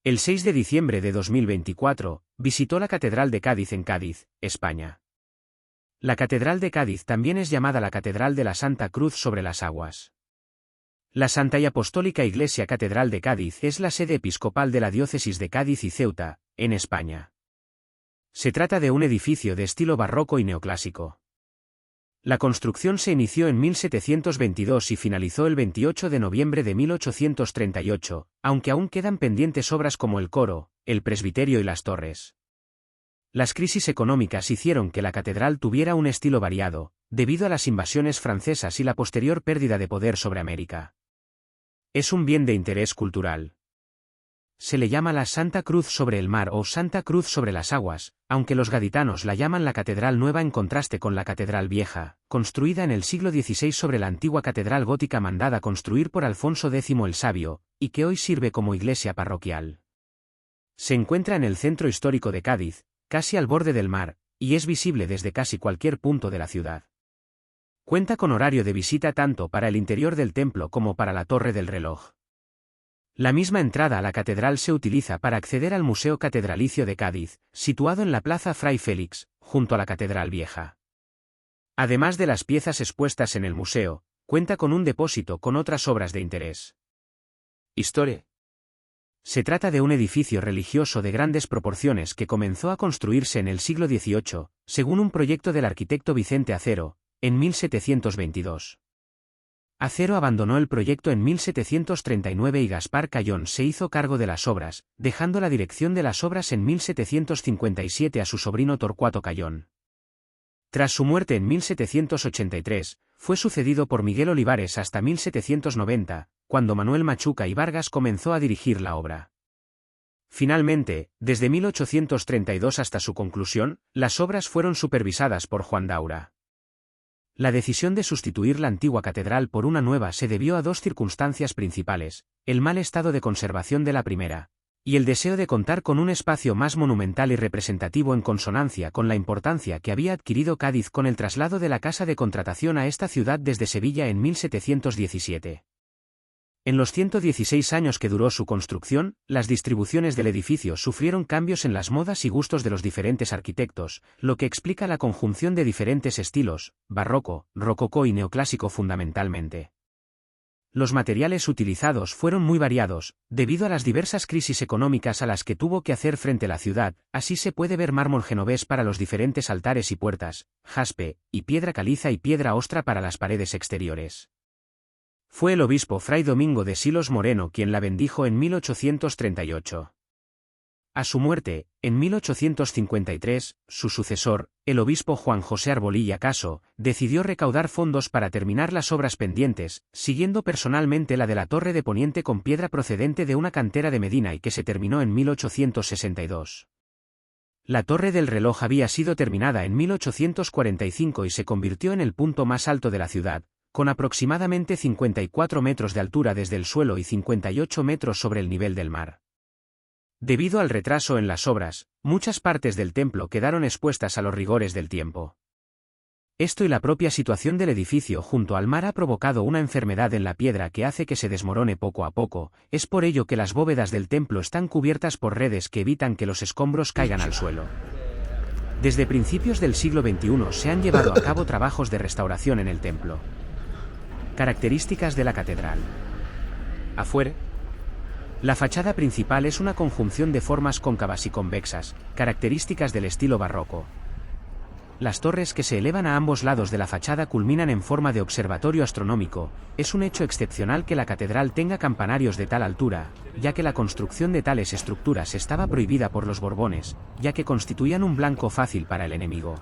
El 6 de diciembre de 2024, visitó la Catedral de Cádiz en Cádiz, España. La Catedral de Cádiz también es llamada la Catedral de la Santa Cruz sobre las Aguas. La Santa y Apostólica Iglesia Catedral de Cádiz es la sede episcopal de la diócesis de Cádiz y Ceuta, en España. Se trata de un edificio de estilo barroco y neoclásico. La construcción se inició en 1722 y finalizó el 28 de noviembre de 1838, aunque aún quedan pendientes obras como el coro, el presbiterio y las torres. Las crisis económicas hicieron que la catedral tuviera un estilo variado, debido a las invasiones francesas y la posterior pérdida de poder sobre América. Es un bien de interés cultural. Se le llama la Santa Cruz sobre el mar o Santa Cruz sobre las aguas, aunque los gaditanos la llaman la Catedral Nueva en contraste con la Catedral Vieja, construida en el siglo XVI sobre la antigua catedral gótica mandada construir por Alfonso X el Sabio, y que hoy sirve como iglesia parroquial. Se encuentra en el centro histórico de Cádiz, casi al borde del mar, y es visible desde casi cualquier punto de la ciudad. Cuenta con horario de visita tanto para el interior del templo como para la Torre del Reloj. La misma entrada a la catedral se utiliza para acceder al Museo Catedralicio de Cádiz, situado en la Plaza Fray Félix, junto a la Catedral Vieja. Además de las piezas expuestas en el museo, cuenta con un depósito con otras obras de interés. Historia. Se trata de un edificio religioso de grandes proporciones que comenzó a construirse en el siglo XVIII, según un proyecto del arquitecto Vicente Acero, en 1722. Acero abandonó el proyecto en 1739 y Gaspar Cayón se hizo cargo de las obras, dejando la dirección de las obras en 1757 a su sobrino Torcuato Cayón. Tras su muerte en 1783, fue sucedido por Miguel Olivares hasta 1790, cuando Manuel Machuca y Vargas comenzó a dirigir la obra. Finalmente, desde 1832 hasta su conclusión, las obras fueron supervisadas por Juan Daura. La decisión de sustituir la antigua catedral por una nueva se debió a dos circunstancias principales: el mal estado de conservación de la primera, y el deseo de contar con un espacio más monumental y representativo en consonancia con la importancia que había adquirido Cádiz con el traslado de la Casa de Contratación a esta ciudad desde Sevilla en 1717. En los 116 años que duró su construcción, las distribuciones del edificio sufrieron cambios en las modas y gustos de los diferentes arquitectos, lo que explica la conjunción de diferentes estilos, barroco, rococó y neoclásico fundamentalmente. Los materiales utilizados fueron muy variados, debido a las diversas crisis económicas a las que tuvo que hacer frente la ciudad. Así se puede ver mármol genovés para los diferentes altares y puertas, jaspe, y piedra caliza y piedra ostra para las paredes exteriores. Fue el obispo Fray Domingo de Silos Moreno quien la bendijo en 1838. A su muerte, en 1853, su sucesor, el obispo Juan José Arbolilla Caso, decidió recaudar fondos para terminar las obras pendientes, siguiendo personalmente la de la torre de poniente con piedra procedente de una cantera de Medina y que se terminó en 1862. La Torre del Reloj había sido terminada en 1845 y se convirtió en el punto más alto de la ciudad, con aproximadamente 54 metros de altura desde el suelo y 58 metros sobre el nivel del mar. Debido al retraso en las obras, muchas partes del templo quedaron expuestas a los rigores del tiempo. Esto y la propia situación del edificio junto al mar ha provocado una enfermedad en la piedra que hace que se desmorone poco a poco. Es por ello que las bóvedas del templo están cubiertas por redes que evitan que los escombros caigan al suelo. Desde principios del siglo XXI se han llevado a cabo trabajos de restauración en el templo. Características de la catedral. Afuera. La fachada principal es una conjunción de formas cóncavas y convexas, características del estilo barroco. Las torres que se elevan a ambos lados de la fachada culminan en forma de observatorio astronómico. Es un hecho excepcional que la catedral tenga campanarios de tal altura, ya que la construcción de tales estructuras estaba prohibida por los Borbones, ya que constituían un blanco fácil para el enemigo.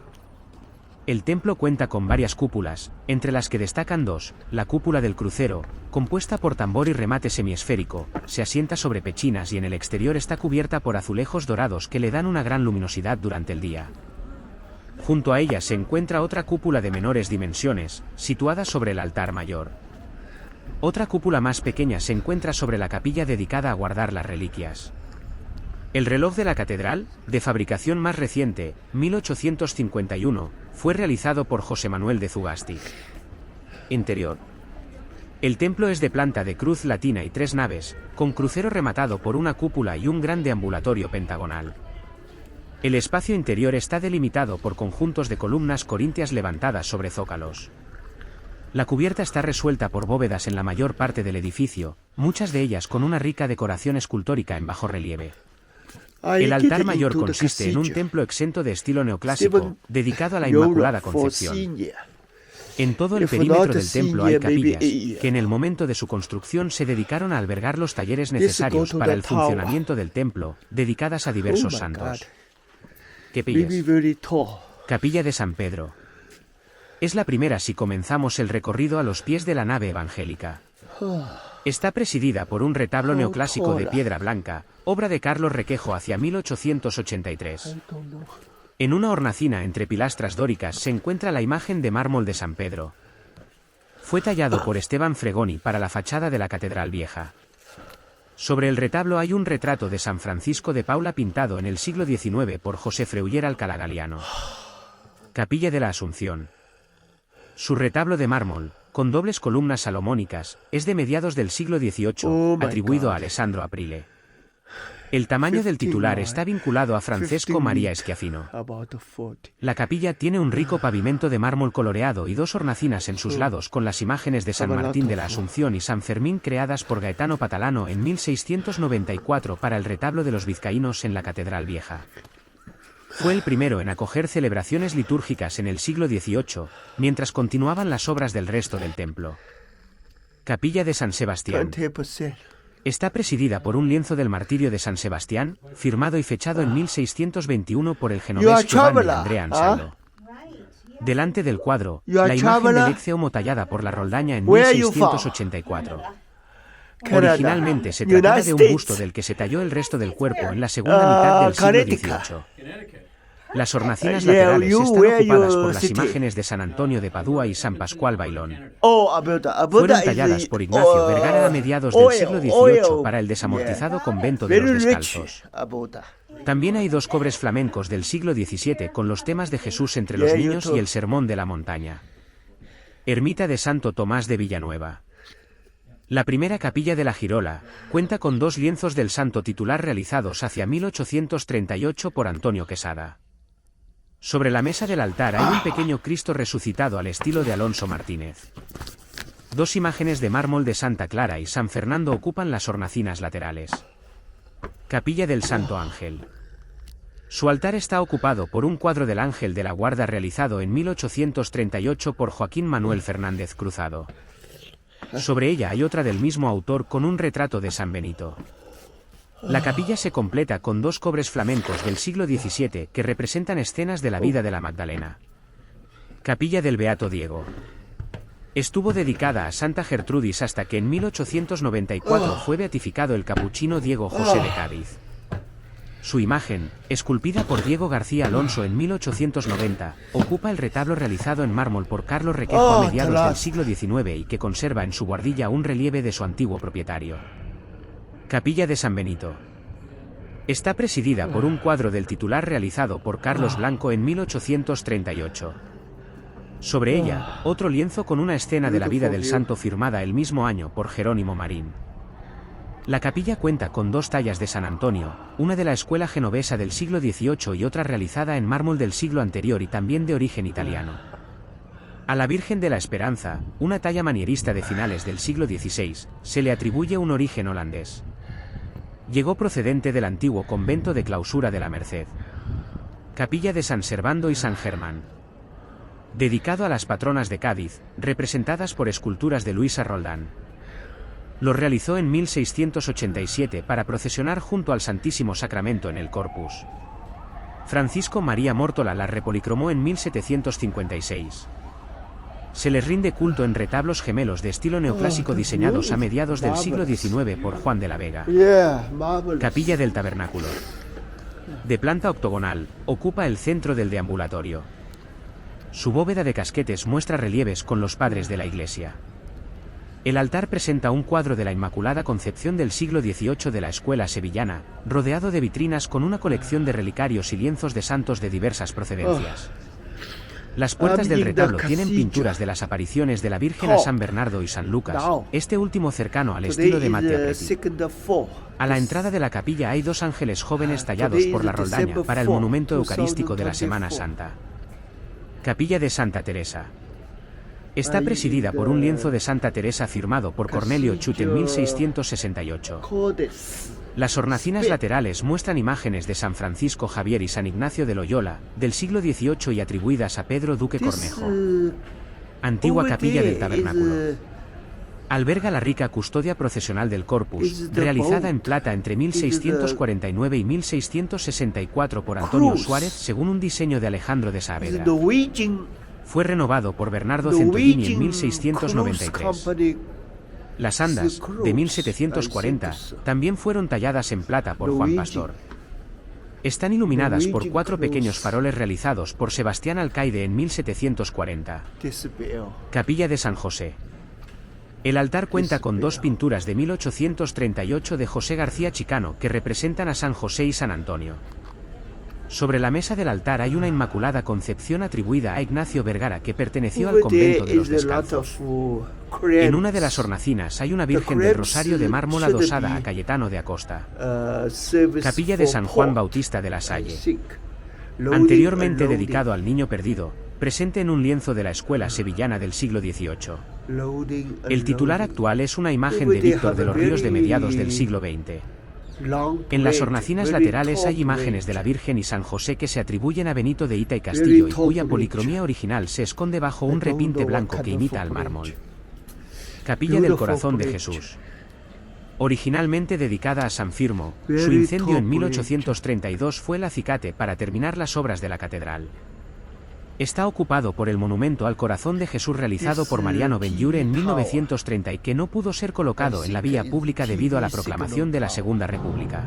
El templo cuenta con varias cúpulas, entre las que destacan dos: la cúpula del crucero, compuesta por tambor y remate semiesférico, se asienta sobre pechinas y en el exterior está cubierta por azulejos dorados que le dan una gran luminosidad durante el día. Junto a ella se encuentra otra cúpula de menores dimensiones, situada sobre el altar mayor. Otra cúpula más pequeña se encuentra sobre la capilla dedicada a guardar las reliquias. El reloj de la catedral, de fabricación más reciente, 1851, fue realizado por José Manuel de Zugasti. Interior. El templo es de planta de cruz latina y 3 naves, con crucero rematado por una cúpula y un gran deambulatorio pentagonal. El espacio interior está delimitado por conjuntos de columnas corintias levantadas sobre zócalos. La cubierta está resuelta por bóvedas en la mayor parte del edificio, muchas de ellas con una rica decoración escultórica en bajorrelieve. El altar mayor consiste en un templo exento de estilo neoclásico, dedicado a la Inmaculada Concepción. En todo el perímetro del templo hay capillas, que en el momento de su construcción se dedicaron a albergar los talleres necesarios para el funcionamiento del templo, dedicadas a diversos santos. Capilla de San Pedro. Es la primera si comenzamos el recorrido a los pies de la nave evangélica. Está presidida por un retablo neoclásico de piedra blanca, obra de Carlos Requejo hacia 1883. En una hornacina entre pilastras dóricas se encuentra la imagen de mármol de San Pedro. Fue tallado por Esteban Fregoni para la fachada de la Catedral Vieja. Sobre el retablo hay un retrato de San Francisco de Paula pintado en el siglo XIX por José Freuller Alcalá Galiano. Capilla de la Asunción. Su retablo de mármol, con dobles columnas salomónicas, es de mediados del siglo XVIII, atribuido a Alessandro Aprile. El tamaño del titular está vinculado a Francesco María Schiaffino. La capilla tiene un rico pavimento de mármol coloreado y 2 hornacinas en sus lados con las imágenes de San Martín de la Asunción y San Fermín creadas por Gaetano Patalano en 1694 para el retablo de los vizcaínos en la Catedral Vieja. Fue el primero en acoger celebraciones litúrgicas en el siglo XVIII, mientras continuaban las obras del resto del templo. Capilla de San Sebastián. Está presidida por un lienzo del martirio de San Sebastián, firmado y fechado en 1621 por el genovés Giovanni Andrea Ansaldo. Delante del cuadro, la imagen del Ecce tallada por la Roldaña en 1684. Originalmente se trataba de un busto del que se talló el resto del cuerpo en la segunda mitad del siglo XVIII. Las hornacinas laterales están ocupadas por las imágenes de San Antonio de Padua y San Pascual Bailón. Fueron talladas por Ignacio Vergara a mediados del siglo XVIII para el desamortizado convento de los Descalzos. También hay 2 cobres flamencos del siglo XVII con los temas de Jesús entre los niños y el Sermón de la Montaña. Ermita de Santo Tomás de Villanueva. La primera capilla de la Girola cuenta con 2 lienzos del santo titular realizados hacia 1838 por Antonio Quesada. Sobre la mesa del altar hay un pequeño Cristo resucitado al estilo de Alonso Martínez. 2 imágenes de mármol de Santa Clara y San Fernando ocupan las hornacinas laterales. Capilla del Santo Ángel. Su altar está ocupado por un cuadro del Ángel de la Guarda realizado en 1838 por Joaquín Manuel Fernández Cruzado. Sobre ella hay otra del mismo autor con un retrato de San Benito. La capilla se completa con 2 cobres flamencos del siglo XVII que representan escenas de la vida de la Magdalena. Capilla del Beato Diego. Estuvo dedicada a Santa Gertrudis hasta que en 1894 fue beatificado el capuchino Diego José de Cádiz. Su imagen, esculpida por Diego García Alonso en 1890, ocupa el retablo realizado en mármol por Carlos Requejo a mediados del siglo XIX y que conserva en su buhardilla un relieve de su antiguo propietario. Capilla de San Benito. Está presidida por un cuadro del titular realizado por Carlos Blanco en 1838. Sobre ella, otro lienzo con una escena de la vida del santo firmada el mismo año por Jerónimo Marín. La capilla cuenta con 2 tallas de San Antonio, una de la escuela genovesa del siglo XVIII y otra realizada en mármol del siglo anterior y también de origen italiano. A la Virgen de la Esperanza, una talla manierista de finales del siglo XVI, se le atribuye un origen holandés. Llegó procedente del antiguo convento de Clausura de la Merced. Capilla de San Servando y San Germán. Dedicado a las patronas de Cádiz, representadas por esculturas de Luisa Roldán. Lo realizó en 1687 para procesionar junto al Santísimo Sacramento en el Corpus. Francisco María Mórtola la repolicromó en 1756. Se les rinde culto en retablos gemelos de estilo neoclásico diseñados a mediados del siglo XIX por Juan de la Vega. Capilla del Tabernáculo. De planta octogonal, ocupa el centro del deambulatorio. Su bóveda de casquetes muestra relieves con los padres de la iglesia. El altar presenta un cuadro de la Inmaculada Concepción del siglo XVIII de la escuela sevillana, rodeado de vitrinas con una colección de relicarios y lienzos de santos de diversas procedencias. Las puertas del retablo tienen pinturas de las apariciones de la Virgen a San Bernardo y San Lucas, este último cercano al estilo de Mattia Preti. A la entrada de la capilla hay dos ángeles jóvenes tallados por la Roldaña para el monumento eucarístico de la Semana Santa. Capilla de Santa Teresa. Está presidida por un lienzo de Santa Teresa firmado por Cornelio Chut en 1668. Las hornacinas laterales muestran imágenes de San Francisco Javier y San Ignacio de Loyola, del siglo XVIII y atribuidas a Pedro Duque Cornejo. Antigua capilla del tabernáculo. Alberga la rica custodia procesional del Corpus, realizada en plata entre 1649 y 1664 por Antonio Suárez según un diseño de Alejandro de Saavedra. Fue renovado por Bernardo Centollini en 1693. Las andas, de 1740, también fueron talladas en plata por Juan Pastor. Están iluminadas por 4 pequeños faroles realizados por Sebastián Alcaide en 1740. Capilla de San José. El altar cuenta con 2 pinturas de 1838 de José García Chicano que representan a San José y San Antonio. Sobre la mesa del altar hay una Inmaculada Concepción atribuida a Ignacio Vergara que perteneció al convento de los Descalzos. En una de las hornacinas hay una Virgen del Rosario de mármol adosada a Cayetano de Acosta. Capilla de San Juan Bautista de la Salle. Anteriormente dedicado al Niño Perdido, presente en un lienzo de la escuela sevillana del siglo XVIII. El titular actual es una imagen de Víctor de los Ríos de mediados del siglo XX. En las hornacinas laterales hay imágenes de la Virgen y San José que se atribuyen a Benito de Ita y Castillo y cuya policromía original se esconde bajo un repinte blanco que imita al mármol. Capilla del Corazón de Jesús. Originalmente dedicada a San Firmo, su incendio en 1832 fue el acicate para terminar las obras de la catedral. Está ocupado por el monumento al Corazón de Jesús realizado por Mariano Benlliure en 1930 y que no pudo ser colocado en la vía pública debido a la proclamación de la Segunda República.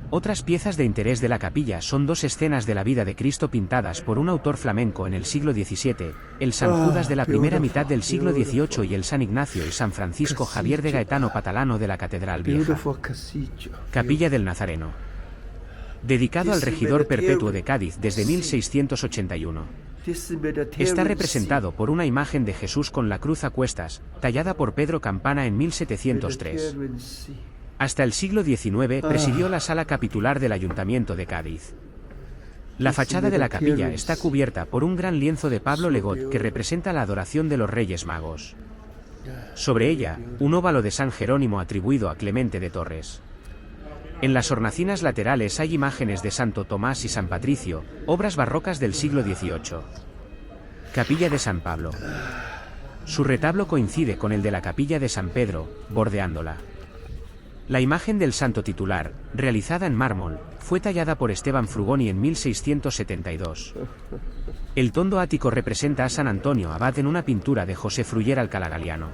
Otras piezas de interés de la capilla son 2 escenas de la vida de Cristo pintadas por un autor flamenco en el siglo XVII, el San Judas de la primera mitad del siglo XVIII y el San Ignacio y San Francisco Javier de Gaetano Patalano de la Catedral Vieja. Capilla del Nazareno. Dedicado al regidor perpetuo de Cádiz desde 1681. Está representado por una imagen de Jesús con la cruz a cuestas, tallada por Pedro Campana en 1703. Hasta el siglo XIX presidió la sala capitular del Ayuntamiento de Cádiz. La fachada de la capilla está cubierta por un gran lienzo de Pablo Legot que representa la adoración de los Reyes Magos. Sobre ella, un óvalo de San Jerónimo atribuido a Clemente de Torres. En las hornacinas laterales hay imágenes de Santo Tomás y San Patricio, obras barrocas del siglo XVIII. Capilla de San Pablo. Su retablo coincide con el de la capilla de San Pedro, bordeándola. La imagen del santo titular, realizada en mármol, fue tallada por Esteban Frugoni en 1672. El tondo ático representa a San Antonio Abad en una pintura de José Fruller Alcalá Galiano.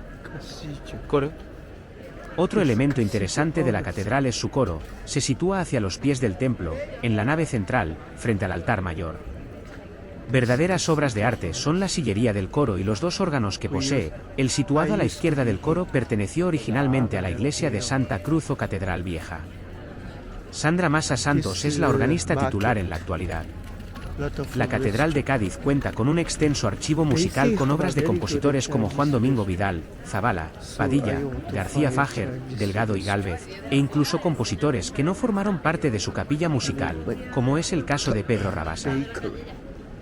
Otro elemento interesante de la catedral es su coro, se sitúa hacia los pies del templo, en la nave central, frente al altar mayor. Verdaderas obras de arte son la sillería del coro y los 2 órganos que posee. El situado a la izquierda del coro perteneció originalmente a la iglesia de Santa Cruz o Catedral Vieja. Sandra Massa Santos es la organista titular en la actualidad. La Catedral de Cádiz cuenta con un extenso archivo musical con obras de compositores como Juan Domingo Vidal, Zabala, Padilla, García Fager, Delgado y Gálvez, e incluso compositores que no formaron parte de su capilla musical, como es el caso de Pedro Rabasa.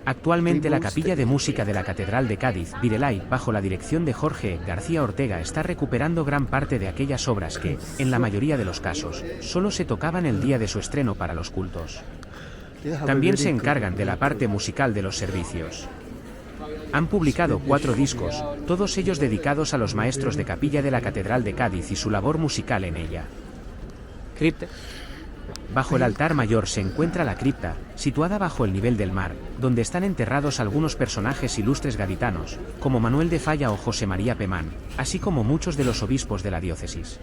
Actualmente la capilla de música de la Catedral de Cádiz, Virelay, bajo la dirección de Jorge García Ortega, está recuperando gran parte de aquellas obras que, en la mayoría de los casos, solo se tocaban el día de su estreno para los cultos. También se encargan de la parte musical de los servicios. Han publicado 4 discos, todos ellos dedicados a los maestros de capilla de la Catedral de Cádiz y su labor musical en ella. Cripta. Bajo el altar mayor se encuentra la cripta, situada bajo el nivel del mar, donde están enterrados algunos personajes ilustres gaditanos, como Manuel de Falla o José María Pemán, así como muchos de los obispos de la diócesis.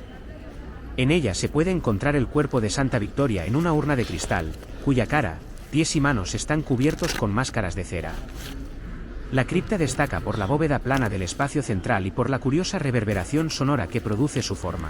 En ella se puede encontrar el cuerpo de Santa Victoria en una urna de cristal, cuya cara, pies y manos están cubiertos con máscaras de cera. La cripta destaca por la bóveda plana del espacio central y por la curiosa reverberación sonora que produce su forma.